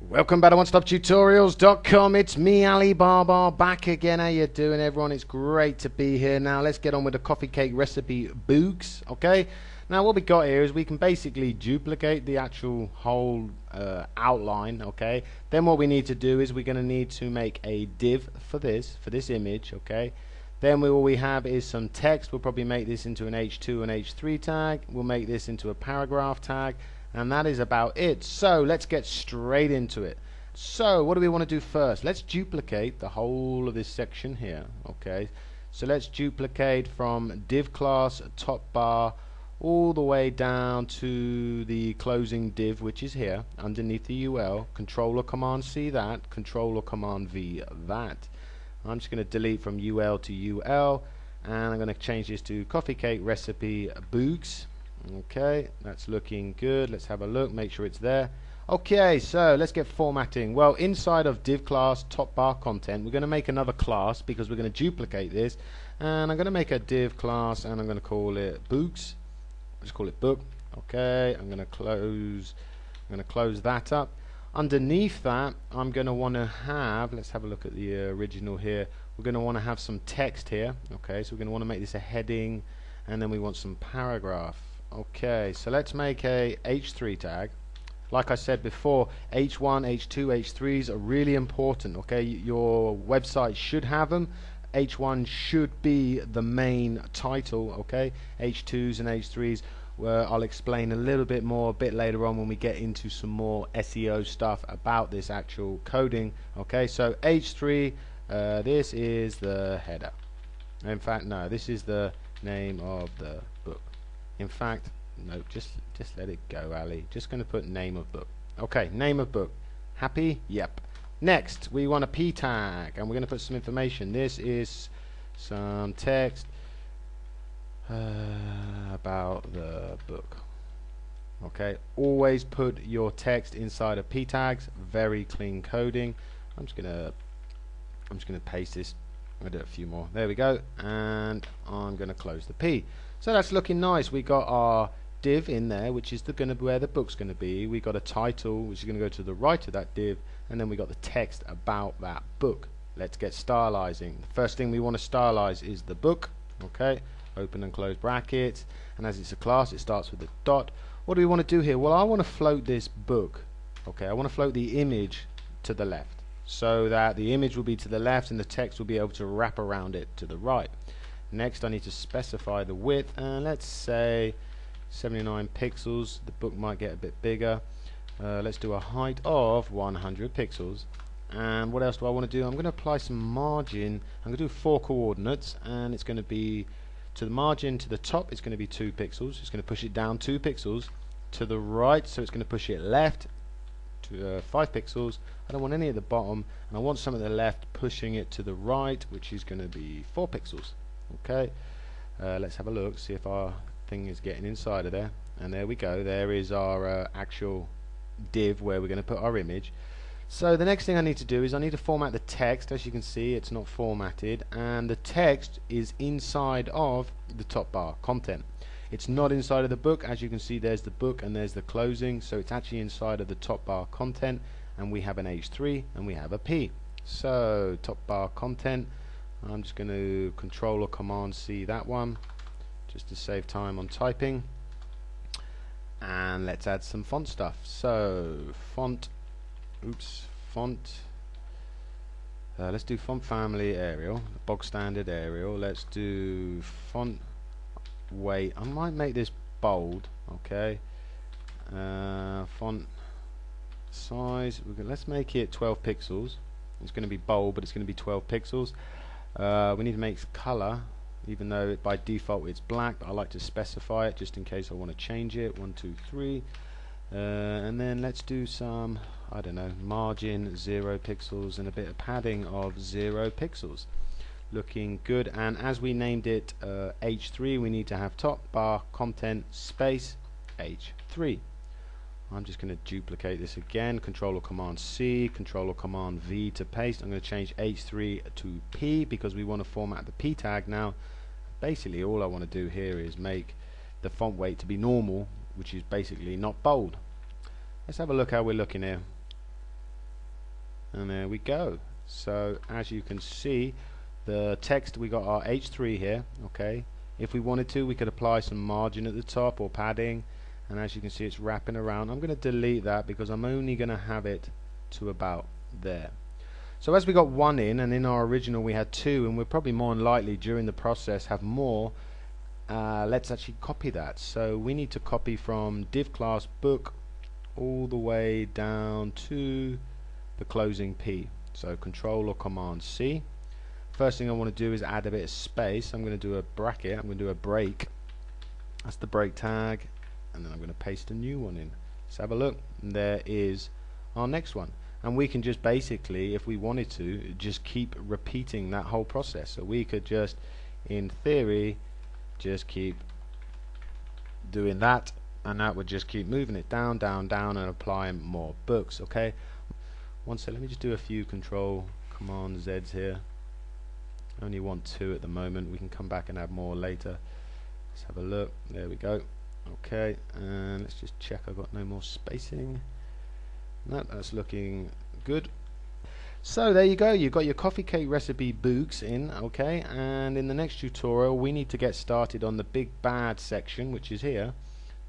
Welcome back to OneStopTutorials.com. It's me, Alibaba, back again. How you doing, everyone? It's great to be here. Now let's get on with the coffee cake recipe books. Okay, now what we got here is we can basically duplicate the actual whole outline. Okay, then what we need to do is we're going to need to make a div for this image. Okay, then all we have is some text. We'll probably make this into an H2 and H3 tag. We'll make this into a paragraph tag, and that is about it. So let's get straight into it. So what do we want to do first? Let's duplicate the whole of this section here. Okay, so let's duplicate from div class top bar all the way down to the closing div, which is here underneath the UL. Control or Command C that, Control or Command V that. I'm just going to delete from UL to UL, and I'm going to change this to coffee cake recipe books. Okay, that's looking good. Let's have a look, make sure it's there. Okay, so let's get formatting. Well, inside of div class top bar content, we're going to make another class because we're going to duplicate this, and I'm going to make a div class and I'm going to call it books. Just call it book. Okay, I'm going to close that up. Underneath that, I'm going to want to have, let's have a look at the original here. We're going to want to have some text here. Okay, so we're going to want to make this a heading, and then we want some paragraph. Okay, so let's make a H3 tag. Like I said before, H1, H2, H3s are really important. Okay, your website should have them. H1 should be the main title. Okay, H2s and H3s, I'll explain a little bit more a bit later on when we get into some more SEO stuff about this actual coding. Okay, so H3, this is the header. In fact, no, this is the name of the book. In fact, no, just let it go, Ali. Just going to put name of book. Okay, name of book. Happy? Yep. Next, we want a P tag, and we're going to put some information. This is some text about the book. Okay, always put your text inside of P tags. Very clean coding. I'm just gonna paste this. I'll do a few more. There we go, and I'm going to close the P. So that's looking nice. We got our div in there, which is where the book's going to be. We got a title, which is going to go to the right of that div, and then we got the text about that book. Let's get stylizing. The first thing we want to stylize is the book. Okay, open and close brackets, and as it's a class, it starts with a dot. What do we want to do here? Well, I want to float this book. Okay, I want to float the image to the left, so that the image will be to the left and the text will be able to wrap around it to the right. Next, I need to specify the width, and let's say 79 pixels. The book might get a bit bigger. Let's do a height of 100 pixels. And what else do I want to do? I'm going to apply some margin. I'm going to do 4 coordinates, and it's going to be to the margin to the top, it's going to be 2 pixels. It's going to push it down 2 pixels. To the right, so it's going to push it left to 5 pixels. I don't want any at the bottom, and I want some at the left pushing it to the right, which is going to be 4 pixels. Okay, let's have a look, see if our thing is getting inside of there, and there we go. There is our actual div where we're going to put our image. So the next thing I need to do is I need to format the text. As you can see, it's not formatted, and the text is inside of the top bar content. It's not inside of the book. As you can see, there's the book and there's the closing, so it's actually inside of the top bar content, and we have an H3 and we have a P. So top bar content, I'm just going to Control or Command C that one just to save time on typing, and let's add some font stuff. So font, let's do font family Arial, bog standard Arial. Let's do font weight. I might make this bold. Okay, font size, let's make it 12 pixels. It's going to be bold, but it's going to be 12 pixels. We need to make color, even though by default it's black, but I like to specify it just in case I want to change it. 1, 2, 3, and then let's do some, I don't know, margin 0 pixels and a bit of padding of 0 pixels. Looking good. And as we named it H3, we need to have top bar content space H3. I'm just going to duplicate this again, Control or Command C, Control or Command V to paste. I'm going to change H3 to P because we want to format the P tag now. Basically all I want to do here is make the font weight to be normal, which is basically not bold. Let's have a look how we're looking here. and there we go. So as you can see, the text, we got our H3 here. Okay, if we wanted to, we could apply some margin at the top or padding, and as you can see, it's wrapping around. I'm going to delete that because I'm only going to have it to about there. So as we got one in, and in our original we had two, and we're probably more than likely during the process have more, let's actually copy that. So we need to copy from div class book all the way down to the closing P. So Control or Command C. First thing I want to do is add a bit of space. I'm going to do a bracket, I'm going to do a break. That's the break tag, and then I'm going to paste a new one in. Let's have a look. And there is our next one. And we can just basically, if we wanted to, just keep repeating that whole process. So we could just, in theory, just keep doing that, and that would just keep moving it down, down, down, and applying more books. Okay. One sec, let me just do a few Control Command Z's here. I only want 2 at the moment. We can come back and add more later. Let's have a look. There we go. Okay, and let's just check I've got no more spacing. No, that's looking good. So there you go, you've got your coffee cake recipe books in. Okay, and in the next tutorial we need to get started on the big bad section, which is here,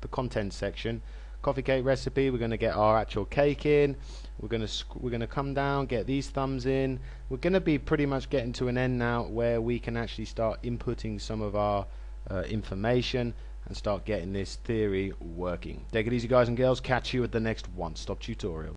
the content section. Coffee cake recipe, we're going to get our actual cake in, we're going to come down, get these thumbs in. We're going to be pretty much getting to an end now where we can actually start inputting some of our information and start getting this theory working. Take it easy, guys and girls. Catch you at the next one-stop tutorial.